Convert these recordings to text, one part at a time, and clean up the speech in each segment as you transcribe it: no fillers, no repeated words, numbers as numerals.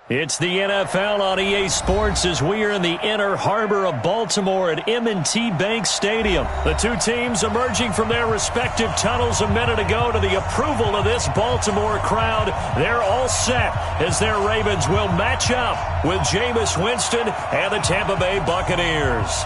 It's the NFL on EA Sports as we are in the inner harbor of Baltimore at M&T Bank Stadium. The two teams emerging from their respective tunnels a minute ago to the approval of this Baltimore crowd. They're all set as their Ravens will match up with Jameis Winston and the Tampa Bay Buccaneers.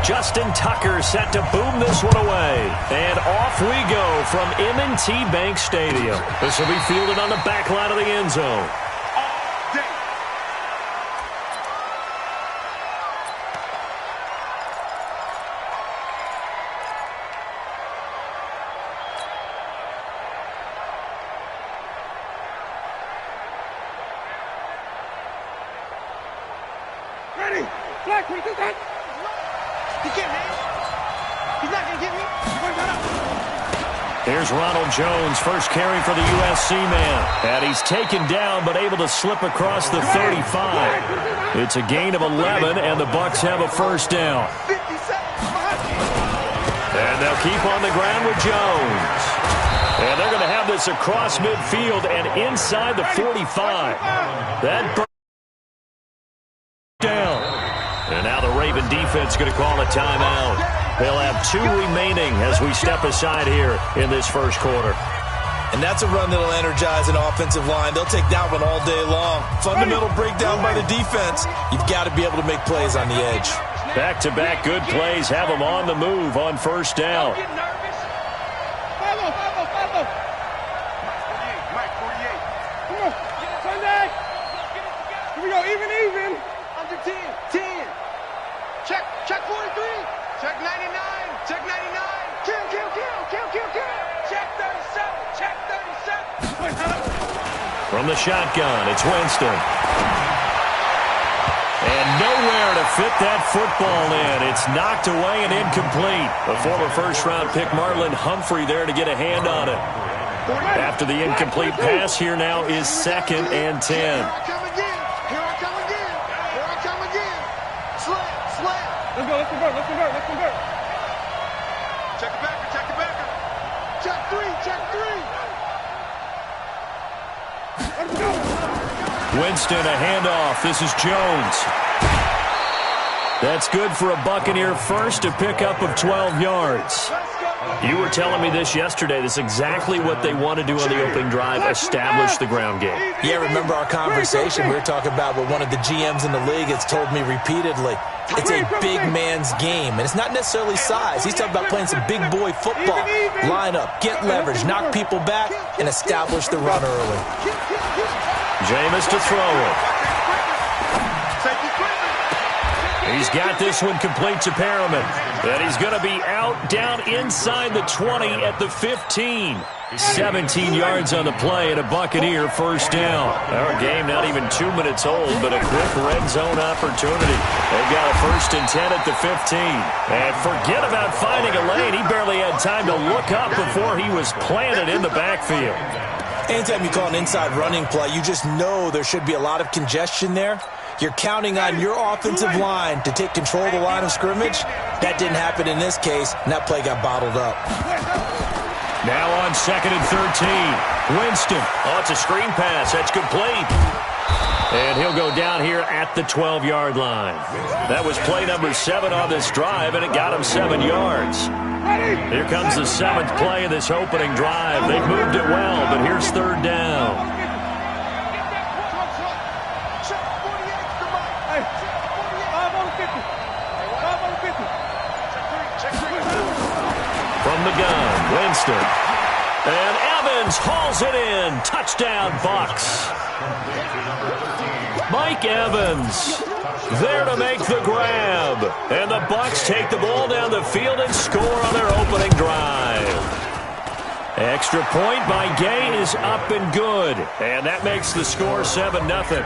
Justin Tucker set to boom this one away. And off we go from M&T Bank Stadium. This will be fielded on the back line of the end zone. Ready? Flag, what is that? He can't hit. He's not going to get me. Here's Ronald Jones, first carry for the USC man. And he's taken down but able to slip across the 35. It's a gain of 11, and the Bucs have a first down. And they'll keep on the ground with Jones. And they're going to have this across midfield and inside the 45. That down. And now the Raven defense going to call a timeout. They'll have 2 remaining as we step aside here in this first quarter. And that's a run that'll energize an offensive line. They'll take that one all day long. Fundamental breakdown by the defense. You've got to be able to make plays on the edge. Back-to-back good plays have them on the move on first down. Follow. Mike, 48. Come on. Sunday. Here we go, even. Under 10. Check 43. Check 99. Check 99. Kill. Check 37. From the shotgun, it's Winston. And nowhere to fit that football in. It's knocked away and incomplete. The former first-round pick Marlon Humphrey there to get a hand on it. After the incomplete pass, here now is 2nd and 10. Here I come again. Slam. Let's convert. Check the backer. Check 3. Let's go. Winston, a handoff. This is Jones. That's good for a Buccaneer first, a pickup of 12 yards. You were telling me this yesterday. This is exactly what they want to do on the opening drive, establish the ground game. Yeah, remember our conversation? We were talking about what one of the GMs in the league has told me repeatedly. It's a big man's game, and it's not necessarily size. He's talking about playing some big boy football. Line up, get leverage, knock people back, and establish the run early. Jameis to throw it. He's got this one complete to Perriman. And he's going to be out down inside the 20 at the 15. 17 yards on the play and a Buccaneer first down. Our game not even 2 minutes old, but a quick red zone opportunity. They've got a 1st and 10 at the 15. And forget about finding a lane. He barely had time to look up before he was planted in the backfield. Anytime you call an inside running play, you just know there should be a lot of congestion there. You're counting on your offensive line to take control of the line of scrimmage. That didn't happen in this case, and that play got bottled up. Now on 2nd and 13. Winston. Oh, it's a screen pass. That's complete. And he'll go down here at the 12-yard line. That was play number 7 on this drive, and it got him 7 yards. Here comes the 7th play of this opening drive. They've moved it well, but here's 3rd down. From the gun, Winston. And Evans hauls it in. Touchdown, Bucs. Mike Evans there to make the grab. And the Bucs take the ball down the field and score on their opening drive. Extra point by Gay is up and good. And that makes the score 7-0.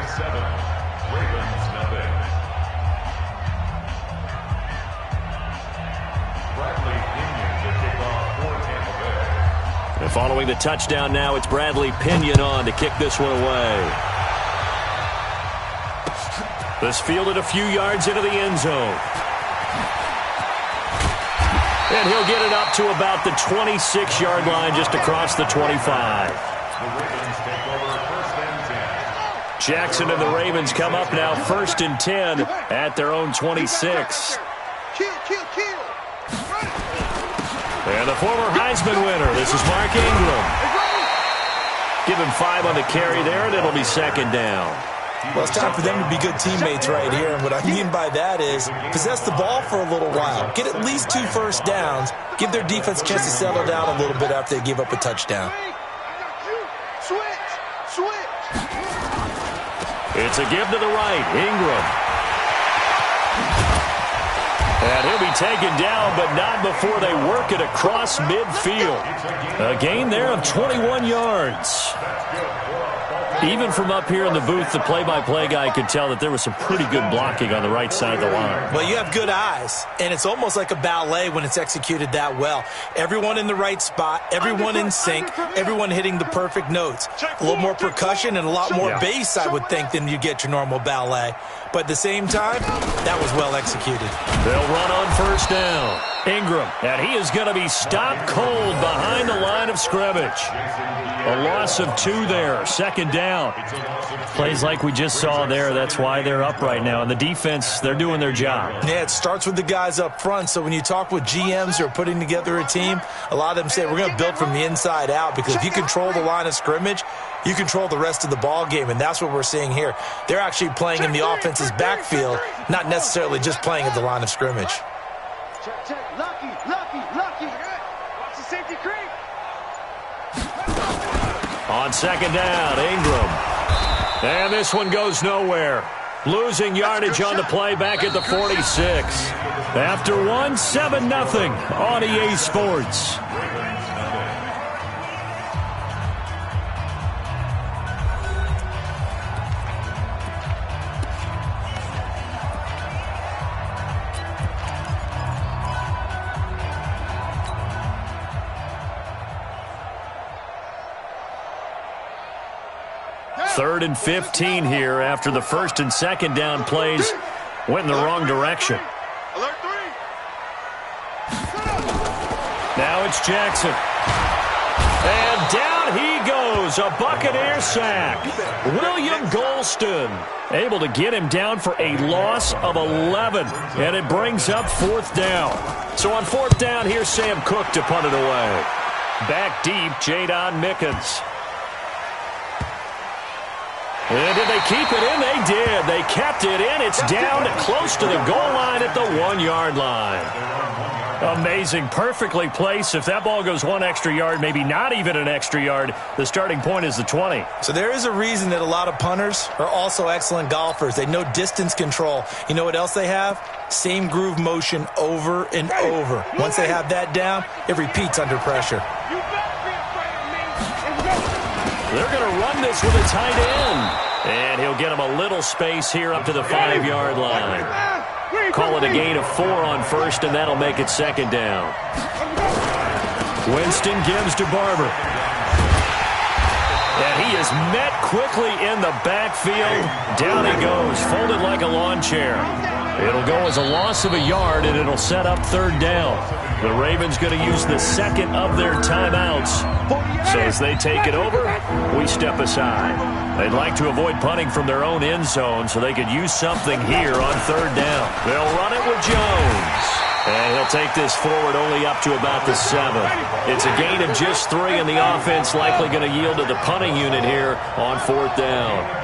And following the touchdown now, it's Bradley Pinion on to kick this one away. This fielded a few yards into the end zone. And he'll get it up to about the 26-yard line, just across the 25. Jackson and the Ravens come up now 1st and 10 at their own 26. And the former Heisman winner, this is Mark Ingram. Give him 5 on the carry there, and it'll be 2nd down. Well, it's time for them to be good teammates right here. And what I mean by that is possess the ball for a little while. Get at least 2 first downs. Give their defense a chance to settle down a little bit after they give up a touchdown. It's a give to the right. Ingram. And he'll be taken down, but not before they work it across midfield. A gain there of 21 yards. Even from up here in the booth, the play-by-play guy could tell that there was some pretty good blocking on the right side of the line. Well, you have good eyes, and it's almost like a ballet when it's executed that well. Everyone in the right spot, everyone in sync, everyone hitting the perfect notes. A little more percussion and a lot more bass, I would think, than you get your normal ballet. But at the same time, that was well executed. They'll run on 1st down. Ingram, and he is going to be stopped cold behind the line of scrimmage. A loss of 2 there, 2nd down. Plays like we just saw there, that's why they're up right now. And the defense, they're doing their job. Yeah, it starts with the guys up front. So when you talk with GMs who are putting together a team, a lot of them say we're going to build from the inside out, because if you control the line of scrimmage, you control the rest of the ball game, and that's what we're seeing here. They're actually playing in the offense's backfield, not necessarily just playing at the line of scrimmage. Check. Lucky. Watch the safety creep. On 2nd down, Ingram. And this one goes nowhere. Losing yardage on the play back at the 46. After 7-0 on EA Sports. Third and 15 here after the 1st and 2nd down plays went in the wrong direction. Alert 3. Now it's Jackson. And down he goes. A Buccaneer sack. William Golston able to get him down for a loss of 11. And it brings up 4th down. So on 4th down, here's Sam Cook to punt it away. Back deep, Jadon Mickens. And did they keep it in? They did. They kept it in. It's down close to the goal line at the 1-yard line. Amazing. Perfectly placed. If that ball goes 1 extra yard, maybe not even an extra yard, the starting point is the 20. So there is a reason that a lot of punters are also excellent golfers. They know distance control. You know what else they have? Same groove motion over and over. Once they have that down, it repeats under pressure. They're going to run this with a tight end. And he'll get him a little space here up to the 5-yard line. Call it a gain of 4 on 1st, and that'll make it 2nd down. Winston gives to Barber. And he is met quickly in the backfield. Down he goes, folded like a lawn chair. It'll go as a loss of a yard, and it'll set up 3rd down. The Ravens going to use the 2nd of their timeouts. So as they take it over, we step aside. They'd like to avoid punting from their own end zone so they could use something here on 3rd down. They'll run it with Jones. And he'll take this forward only up to about the 7. It's a gain of just 3, and the offense likely going to yield to the punting unit here on 4th down.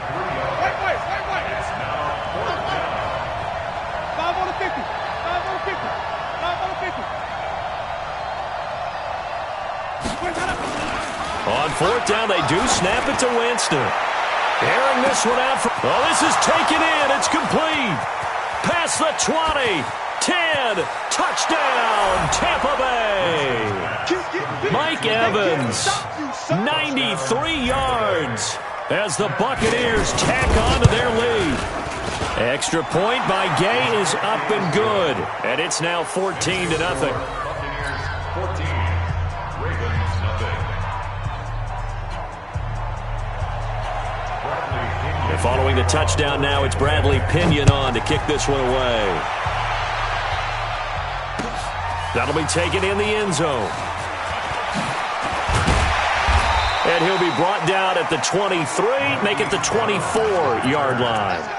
On 4th down, they do snap it to Winston. Airing this one out. Oh, this is taken in. It's complete. Past the 20. 10. Touchdown, Tampa Bay. Mike Evans, 93 yards as the Buccaneers tack on to their lead. Extra point by Gay is up and good. And it's now 14-0. following the touchdown now, it's Bradley Pinion on to kick this one away. That'll be taken in the end zone. And he'll be brought down at the 23, make it the 24-yard line.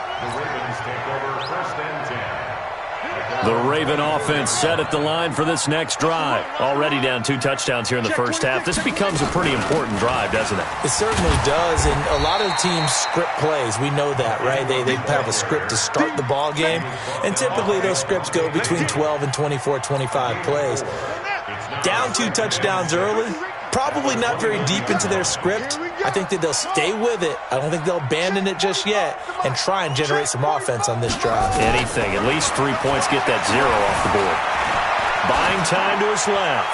The Raven offense set at the line for this next drive. Already down 2 touchdowns here in the first half. This becomes a pretty important drive, doesn't it? It certainly does, and a lot of teams script plays. We know that, right? They have a script to start the ball game, and typically those scripts go between 12 and 24, 25 plays. Down 2 touchdowns early, probably not very deep into their script. I think that they'll stay with it. I don't think they'll abandon it just yet and try and generate some offense on this drive. Anything. At least 3 points, get that 0 off the board. Buying time to his left.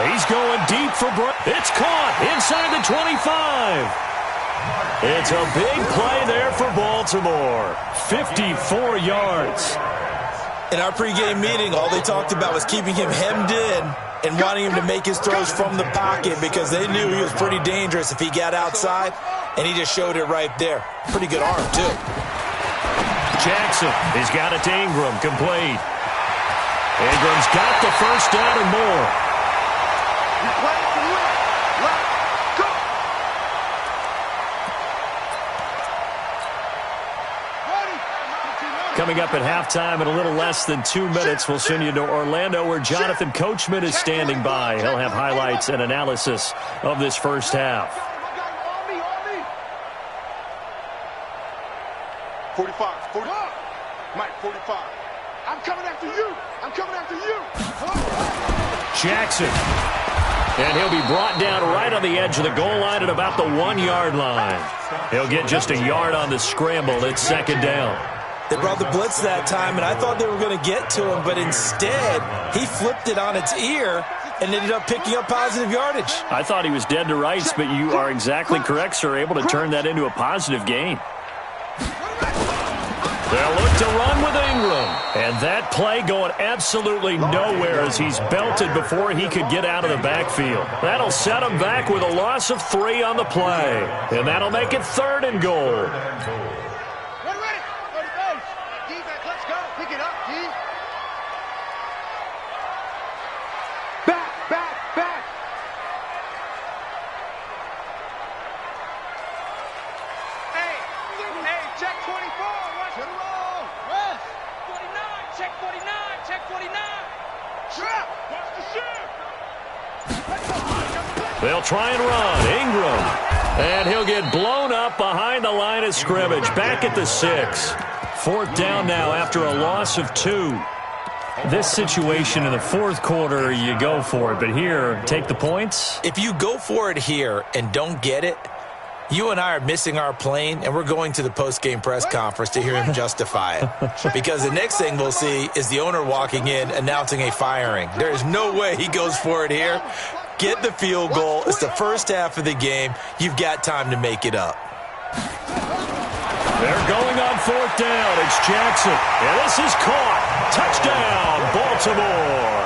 He's going deep for It's caught inside the 25. It's a big play there for Baltimore. 54 yards. In our pregame meeting, all they talked about was keeping him hemmed in and wanting him to make his throws from the pocket because they knew he was pretty dangerous if he got outside, and he just showed it right there. Pretty good arm, too. Jackson, he's got it to Ingram, complete. Ingram's got the first down and more. Coming up at halftime in a little less than 2 minutes, we'll send you to Orlando where Jonathan Coachman is standing by. He'll have highlights and analysis of this first half. 45. Mike, 45. I'm coming after you. I'm coming after you. Jackson. And he'll be brought down right on the edge of the goal line at about the 1-yard line. He'll get just a yard on the scramble. It's second down. They brought the blitz that time, and I thought they were going to get to him, but instead, he flipped it on its ear and ended up picking up positive yardage. I thought he was dead to rights, but you are exactly correct, sir. Able to turn that into a positive gain. They'll look to run with Ingram. And that play going absolutely nowhere as he's belted before he could get out of the backfield. That'll set him back with a loss of 3 on the play. And that'll make it 3rd and goal. They'll try and run. Ingram. And he'll get blown up behind the line of scrimmage. Back at the 6. 4th down now after a loss of 2. This situation in the 4th quarter, you go for it. But here, take the points. If you go for it here and don't get it, you and I are missing our plane, and we're going to the post-game press conference to hear him justify it. Because the next thing we'll see is the owner walking in announcing a firing. There is no way he goes for it here. Get the field goal. It's the first half of the game. You've got time to make it up. They're going on 4th down. It's Jackson. And this is caught. Touchdown, Baltimore.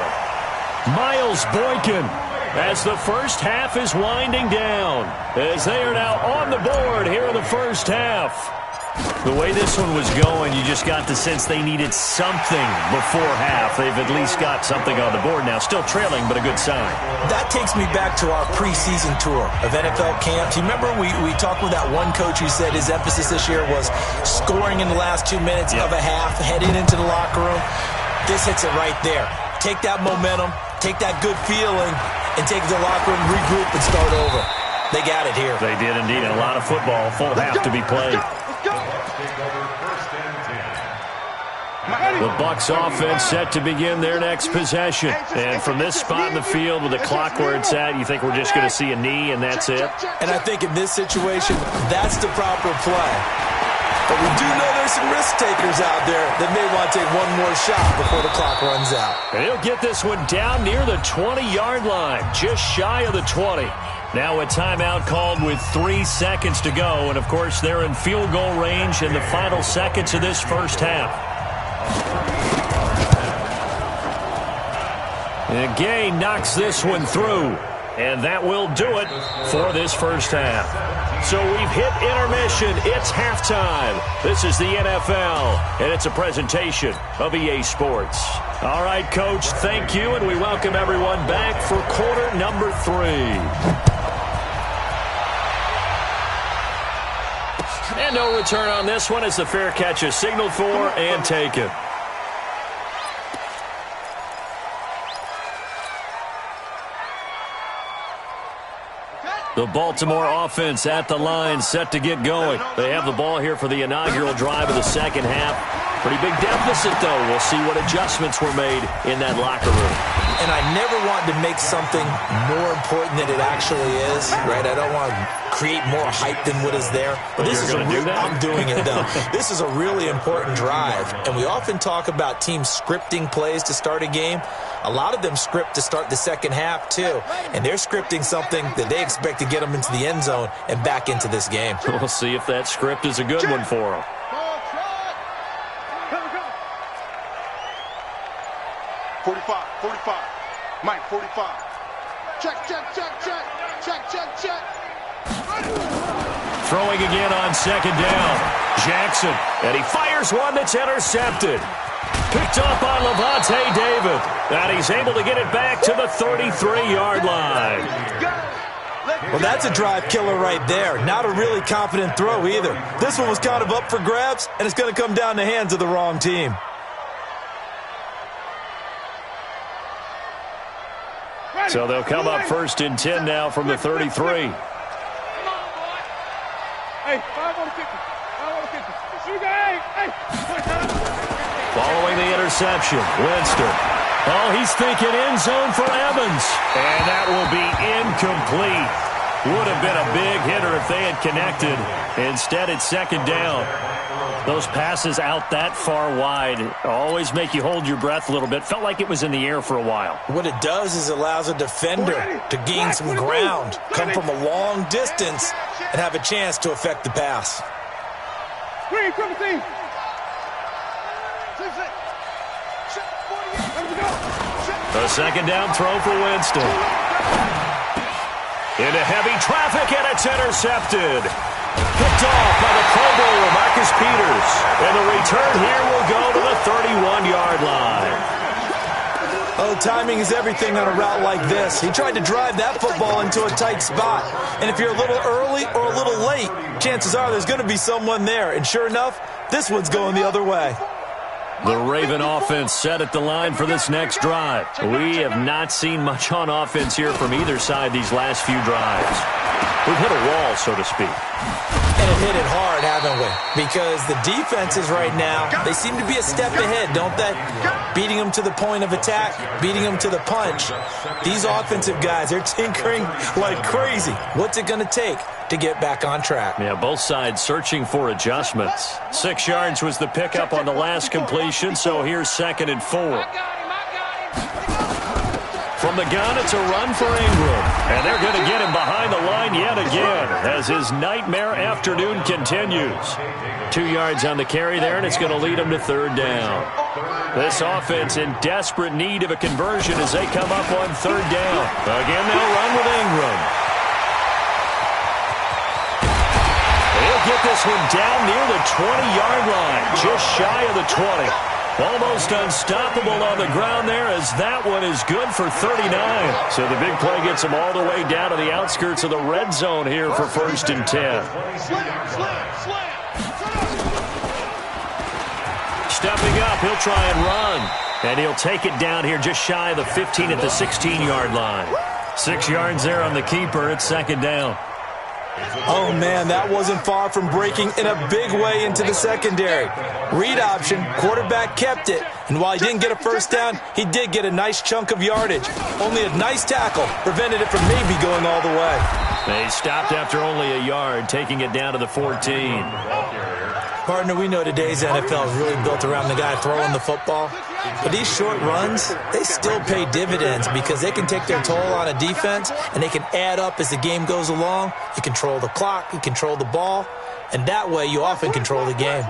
Miles Boykin as the first half is winding down. As they are now on the board here in the first half. The way this one was going, you just got the sense they needed something before half. They've at least got something on the board now. Still trailing, but a good sign. That takes me back to our preseason tour of NFL camps. You remember we talked with that one coach who said his emphasis this year was scoring in the last 2 minutes of a half, heading into the locker room. This hits it right there. Take that momentum, take that good feeling, and take it to the locker room, regroup, and start over. They got it here. They did indeed, and a lot of football, full half to be played. The Bucs offense set to begin their next possession. And from this spot in the field with the clock where it's at, you think we're just going to see a knee and that's it? And I think in this situation, that's the proper play. But we do know there's some risk takers out there that may want to take one more shot before the clock runs out. And he'll get this one down near the 20-yard line, just shy of the 20. Now a timeout called with 3 seconds to go. And, of course, they're in field goal range in the final seconds of this first half. And Gay knocks this one through. And that will do it for this first half. So we've hit intermission. It's halftime. This is the NFL, and it's a presentation of EA Sports. All right, Coach, thank you, and we welcome everyone back for quarter number 3. And no return on this one as the fair catch is signaled for and taken. The Baltimore offense at the line, set to get going. They have the ball here for the inaugural drive of the second half. Pretty big deficit, though. We'll see what adjustments were made in that locker room. And I never want to make something more important than it actually is, right? I don't want to create more hype than what is there. But this is I'm doing it, though. This is a really important drive. And we often talk about teams scripting plays to start a game. A lot of them script to start the second half, too. And they're scripting something that they expect to get them into the end zone and back into this game. We'll see if that script is a good one for them. 45. Mike, 45. Check. Throwing again on second down. Jackson, and he fires one that's intercepted. Picked up on Levante David. And he's able to get it back to the 33-yard line. Well, that's a drive killer right there. Not a really confident throw either. This one was kind of up for grabs, and it's going to come down in the hands of the wrong team. So they'll come up first and 10 now from the 33. Hey, 5 on the 50. 5 on the 50. You guys, hey. Following the interception, Winston. Oh, he's thinking end zone for Evans. And that will be incomplete. Would have been a big hitter if they had connected. Instead, it's second down. Those passes out that far wide always make you hold your breath a little bit. Felt like it was in the air for a while. What it does is allows a defender to gain some ground, come from a long distance, and have a chance to affect the pass. Green, 17. A second down throw for Winston. Into heavy traffic, and it's intercepted. Picked off by the Pro Bowler, Marcus Peters. And the return here will go to the 31-yard line. Oh, timing is everything on a route like this. He tried to drive that football into a tight spot. And if you're a little early or a little late, chances are there's going to be someone there. And sure enough, this one's going the other way. The Raven offense set at the line for this next drive. We have not seen much on offense here from either side these last few drives. We've hit a wall, so to speak. And it hit it hard, haven't we? Because the defenses right now, they seem to be a step ahead, don't they? Beating them to the point of attack, beating them to the punch. These offensive guys, they're tinkering like crazy. What's it going to take to get back on track? Yeah, both sides searching for adjustments. 6 yards was the pickup on the last completion, so here's 2nd and 4. From the gun, it's a run for Ingram. And they're going to get him behind the line yet again as his nightmare afternoon continues. 2 yards on the carry there, and it's going to lead him to 3rd down. This offense in desperate need of a conversion as they come up on 3rd down. Again, they'll run with Ingram. He'll get this one down near the 20-yard line, just shy of the 20. Almost unstoppable on the ground there as that one is good for 39. So the big play gets him all the way down to the outskirts of the red zone here for 1st and 10. Stepping up, he'll try and run. And he'll take it down here just shy of the 15 at the 16-yard line. 6 yards there on the keeper. It's 2nd down. Oh, man, that wasn't far from breaking in a big way into the secondary. Read option, quarterback kept it, and while he didn't get a first down, he did get a nice chunk of yardage. Only a nice tackle prevented it from maybe going all the way. They stopped after only a yard, taking it down to the 14. Partner, we know today's NFL is really built around the guy throwing the football. But these short runs, they still pay dividends because they can take their toll on a defense and they can add up as the game goes along. You control the clock, you control the ball, and that way you often control the game.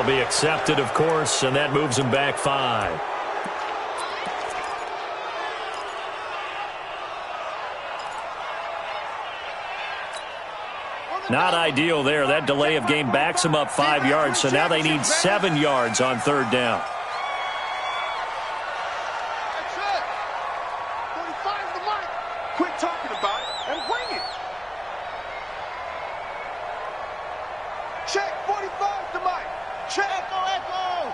be accepted, of course, and that moves him back 5. Not ideal there. That delay of game backs them up 5 yards, so now they need 7 yards on 3rd down. Quit talking about it and bring it. Check 45 to Mike. Check. Echo.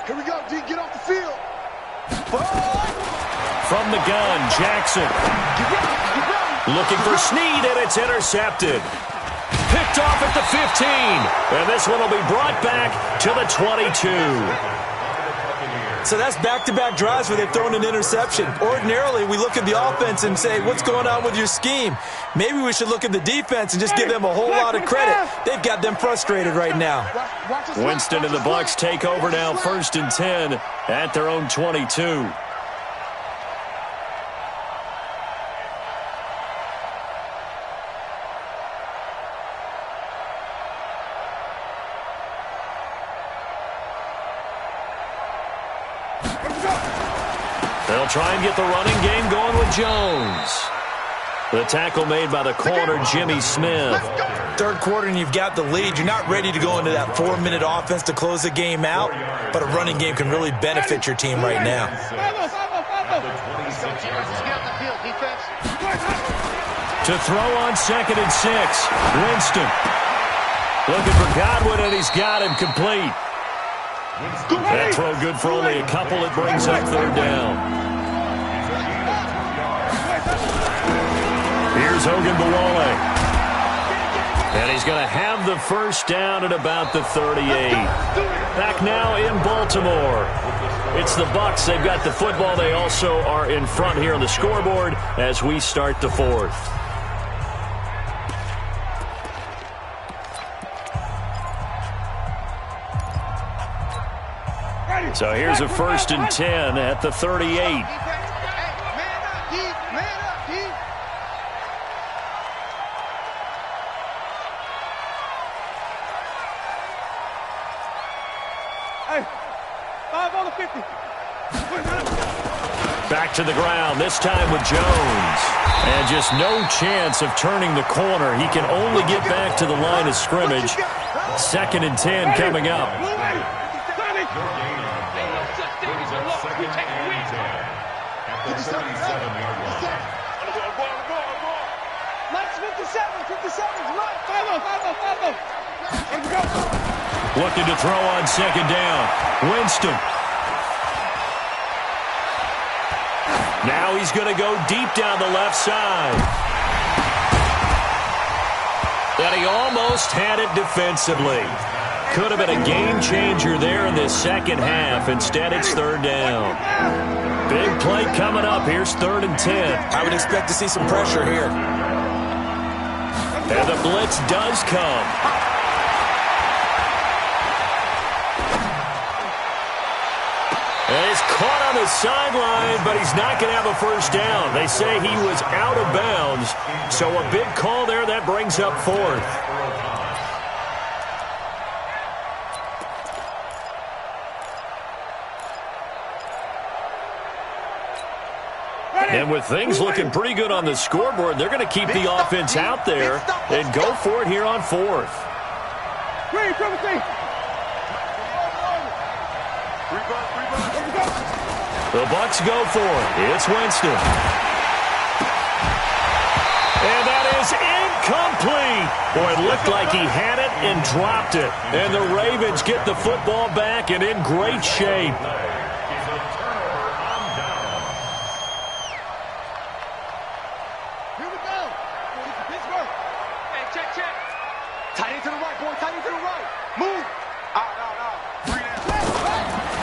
Here we go, D. Get off the field. From the gun, Jackson. Looking for Snead, and it's intercepted. Picked off at the 15. And this one will be brought back to the 22. So that's back-to-back drives where they've thrown an interception. Ordinarily, we look at the offense and say, what's going on with your scheme? Maybe we should look at the defense and just give them a whole lot of credit. They've got them frustrated right now. Winston and the Bucs take over now, 1st and 10 at their own 22. They'll try and get the running game going with Jones. The tackle made by the corner, Jimmy Smith. 3rd quarter and you've got the lead. You're not ready to go into that 4-minute offense to close the game out, but a running game can really benefit your team right now. To throw on 2nd and 6. Winston. Looking for Godwin, and he's got him complete. That throw good for only a couple. It brings up 3rd down. Here's Ogunbowale. And he's going to have the 1st down at about the 38. Back now in Baltimore. It's the Bucs. They've got the football. They also are in front here on the scoreboard as we start the 4th. So here's a 1st and 10 at the 38. Back to the ground, this time with Jones. And just no chance of turning the corner. He can only get back to the line of scrimmage. 2nd and 10 coming up. Looking to throw on 2nd down. Winston. Now he's going to go deep down the left side. And he almost had it defensively. Could have been a game changer there in this 2nd half. Instead, it's 3rd down. Big play coming up. Here's 3rd and 10. I would expect to see some pressure here. And the blitz does come. And he's caught on the sideline, but he's not going to have a 1st down. They say he was out of bounds. So a big call there. That brings up 4th. And with things looking pretty good on the scoreboard, they're going to keep the offense out there and go for it here on 4th. The Bucs go for it. It's Winston. And that is incomplete. Boy, it looked like he had it and dropped it. And the Ravens get the football back and in great shape.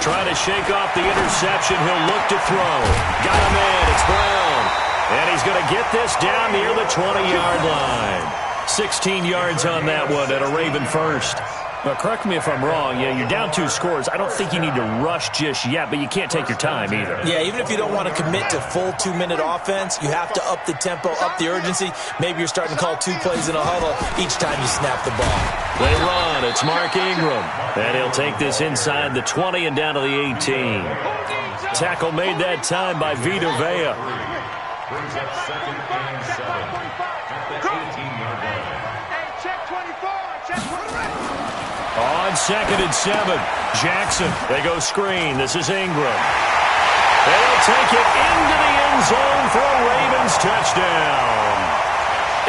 Trying to shake off the interception. He'll look to throw. Got a man. It's Brown. And he's going to get this down near the 20-yard line. 16 yards on that one and a Raven 1st. Well, correct me if I'm wrong. Yeah, you're down 2 scores. I don't think you need to rush just yet, but you can't take your time either. Yeah, even if you don't want to commit to full 2-minute offense, you have to up the tempo, up the urgency. Maybe you're starting to call 2 plays in a huddle each time you snap the ball. They run. It's Mark Ingram. And he'll take this inside the 20 and down to the 18. Tackle made that time by Vita Vea. Brings up 2nd and 7 at the 18-yard line. Check 24. Check 24. On 2nd and 7, Jackson. They go screen. This is Ingram. They'll take it into the end zone for a Ravens touchdown.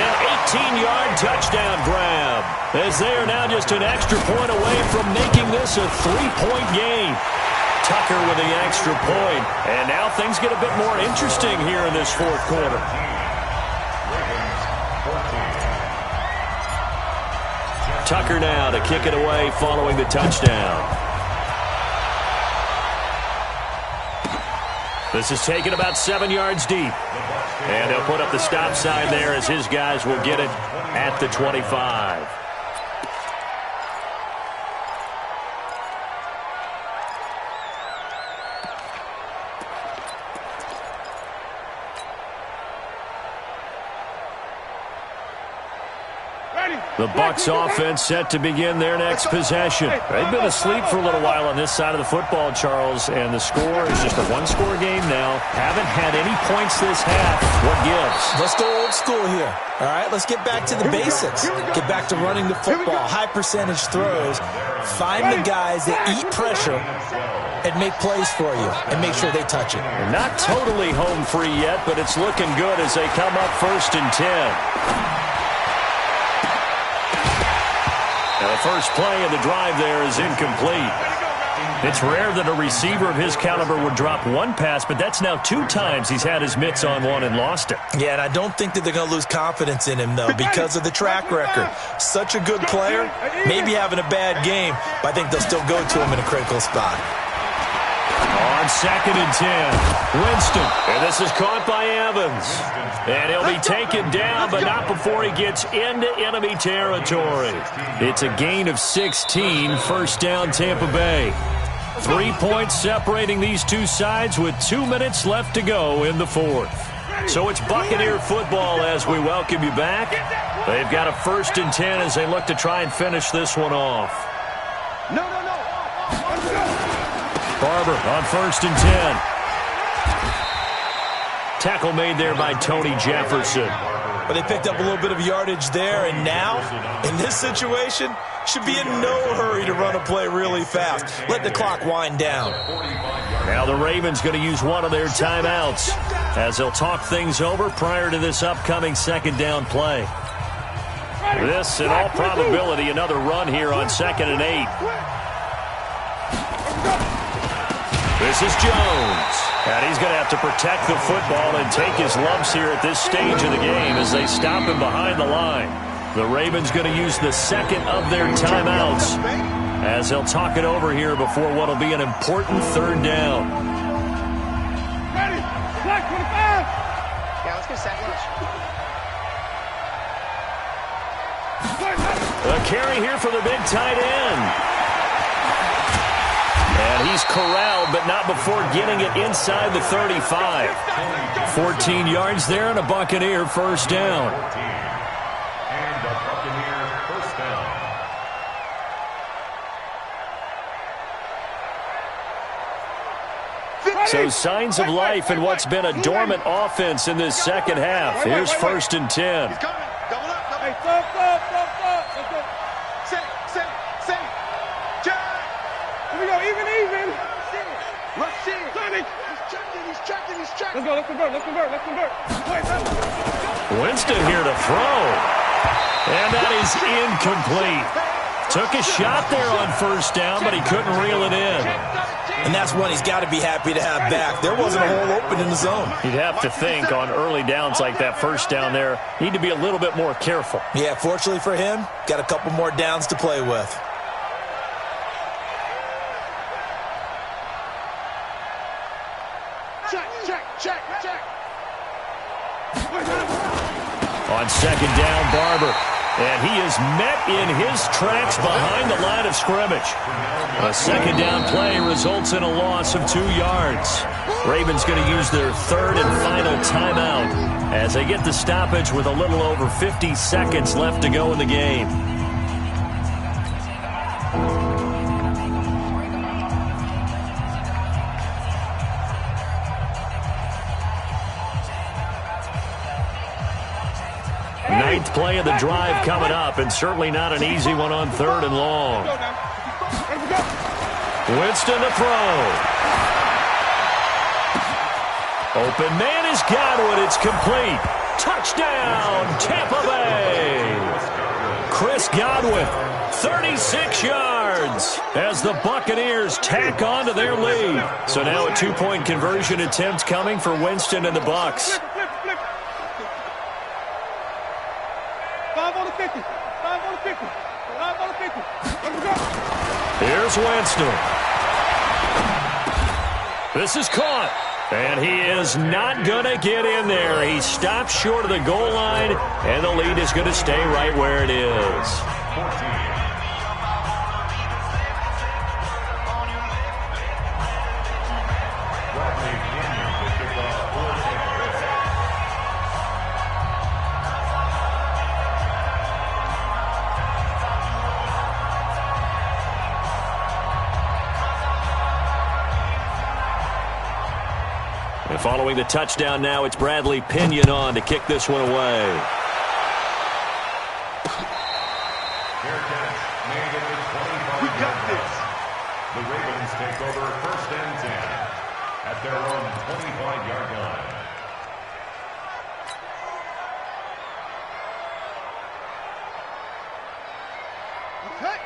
An 18-yard touchdown grab, as they are now just an extra point away from making this a 3-point game. Tucker with the extra point, and now things get a bit more interesting here in this 4th quarter. Tucker now to kick it away following the touchdown. This is taken about 7 yards deep. And they'll put up the stop sign there as his guys will get it at the 25. The Bucs offense set to begin their next possession. They've been asleep for a little while on this side of the football, Charles, and the score is just a 1-score game now. Haven't had any points this half. What gives? Let's go old school here. All right, let's get back to the basics. Get back to running the football, high percentage throws. Find the guys that eat pressure and make plays for you and make sure they touch it. They're not totally home free yet, but it's looking good as they come up 1st and 10. Now the first play of the drive there is incomplete. It's rare that a receiver of his caliber would drop 1 pass, but that's now 2 times he's had his mitts on one and lost it. Yeah, and I don't think that they're going to lose confidence in him, though, because of the track record. Such a good player, maybe having a bad game, but I think they'll still go to him in a critical spot. On 2nd and 10, Winston, and this is caught by Evans. And he'll be taken down, but not before he gets into enemy territory. It's a gain of 16, 1st down Tampa Bay. 3 points separating these two sides with 2 minutes left to go in the 4th. So it's Buccaneer football as we welcome you back. They've got a 1st and 10 as they look to try and finish this one off. Barber on 1st and 10. Tackle made there by Tony Jefferson. But they picked up a little bit of yardage there, and now, in this situation, should be in no hurry to run a play really fast. Let the clock wind down. Now the Ravens going to use one of their timeouts as they'll talk things over prior to this upcoming 2nd down play. This, in all probability, another run here on 2nd and 8. This is Jones. And he's going to have to protect the football and take his lumps here at this stage of the game as they stop him behind the line. The Ravens going to use the 2nd of their timeouts as they'll talk it over here before what will be an important 3rd down. Ready? Black 25. Yeah, let's get set. A carry here for the big tight end. And he's corralled, but not before getting it inside the 35. 14 yards there and a Buccaneer 1st down. And a Buccaneer 1st down. So signs of life in what's been a dormant offense in this 2nd half. Here's 1st and 10. He's coming. Double up. Hey, stop. Sit. Jack. Here we go. Even. Rush in. Sonic. He's checking. Let's convert. Winston here to throw. And that is incomplete. Took a shot there on 1st down, but he couldn't reel it in. And that's one he's got to be happy to have back. There wasn't a hole open in the zone. You'd have to think on early downs like that 1st down there, need to be a little bit more careful. Yeah, fortunately for him, got a couple more downs to play with. Check. On 2nd down, Barber. And he is met in his tracks behind the line of scrimmage. A second down play results in a loss of 2 yards. Ravens going to use their third and final timeout as they get the stoppage with a little over 50 seconds left to go in the game. Ninth play of the drive coming up, and certainly not an easy one on 3rd and long. Winston to throw. Open man is Godwin. It's complete. Touchdown, Tampa Bay. Chris Godwin, 36 yards as the Buccaneers tack on to their lead. So now a 2-point conversion attempt coming for Winston and the Bucs. 5 on the 50. 5 on the 50. 5 on the 50. Let's go. Here's Winston. This is caught. And he is not going to get in there. He stops short of the goal line, and the lead is going to stay right where it is. And following the touchdown now, it's Bradley Pinion on to kick this one away. We got this. The Ravens take over 1st and 10 at their own 25-yard line.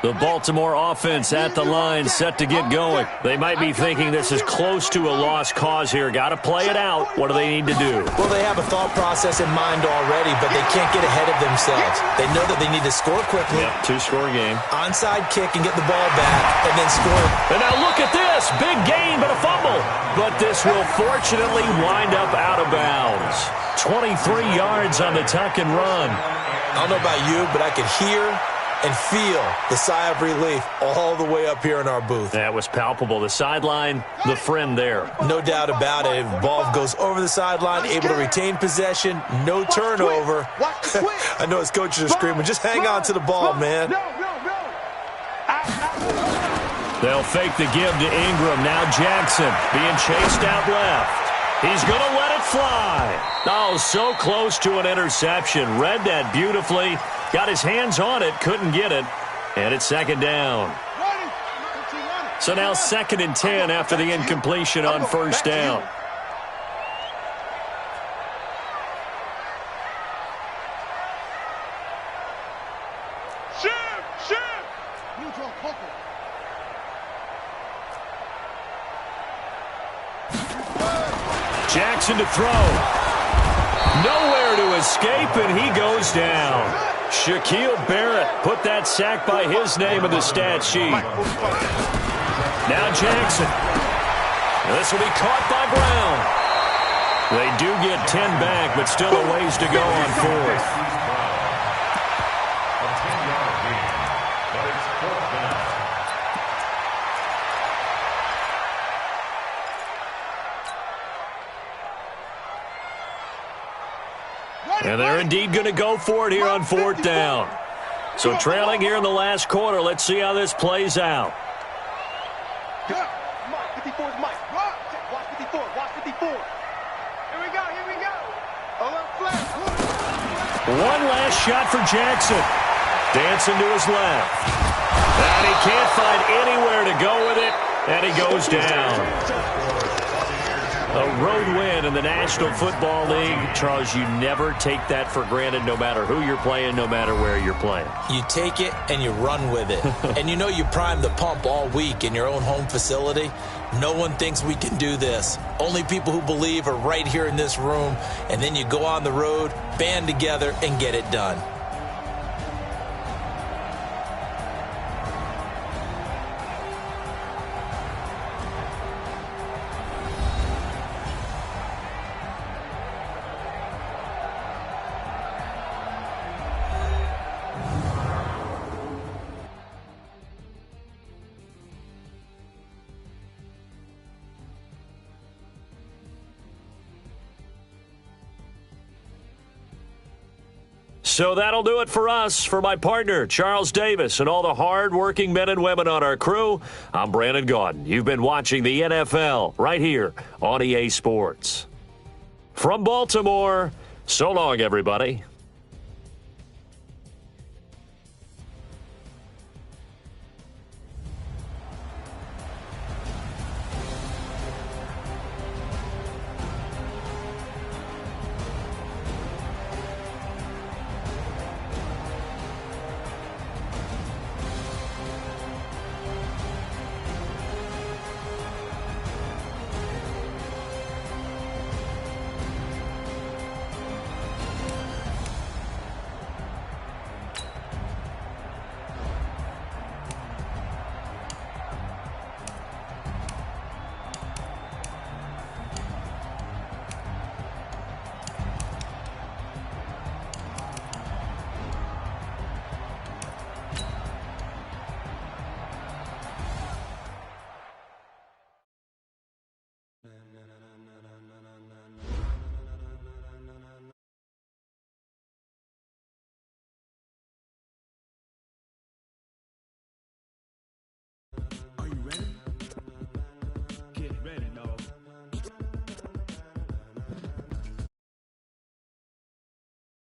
The Baltimore offense at the line, set to get going. They might be thinking this is close to a lost cause here. Got to play it out. What do they need to do? Well, they have a thought process in mind already, but they can't get ahead of themselves. They know that they need to score quickly. Yep, 2-score game. Onside kick and get the ball back, and then score. And now look at this. Big gain, but a fumble. But this will fortunately wind up out of bounds. 23 yards on the tuck and run. I don't know about you, but I could hear and feel the sigh of relief all the way up here in our booth. That was palpable. The sideline, the friend there. No doubt about it. Ball goes over the sideline, able to retain possession, no turnover. I know his coaches are screaming, just hang on to the ball, man. They'll fake the give to Ingram. Now Jackson being chased out left. He's going to let it fly. Oh, so close to an interception. Read that beautifully. Got his hands on it, couldn't get it, and it's 2nd down. So now 2nd and 10 after the incompletion on 1st down. Jackson to throw. Nowhere to escape, and he goes down. Shaquille Barrett put that sack by his name in the stat sheet. Now Jackson. This will be caught by Brown. They do get 10 back, but still a ways to go on 4th. A 10-yard gain, but it's 4th down. And they're indeed going to go for it here on 4th down. So trailing here in the last quarter. Let's see how this plays out. Mike, 54 is Mike. Watch 54. Watch 54. Here we go. Here we go. One last shot for Jackson. Dancing to his left. And he can't find anywhere to go with it. And he goes down. A road win in the National Football League. Charles, you never take that for granted, no matter who you're playing, no matter where you're playing. You take it and you run with it. And you know you prime the pump all week in your own home facility. No one thinks we can do this. Only people who believe are right here in this room. And then you go on the road, band together, and get it done. So that'll do it for us. For my partner, Charles Davis, and all the hard-working men and women on our crew, I'm Brandon Gaudin. You've been watching the NFL right here on EA Sports. From Baltimore, so long, everybody.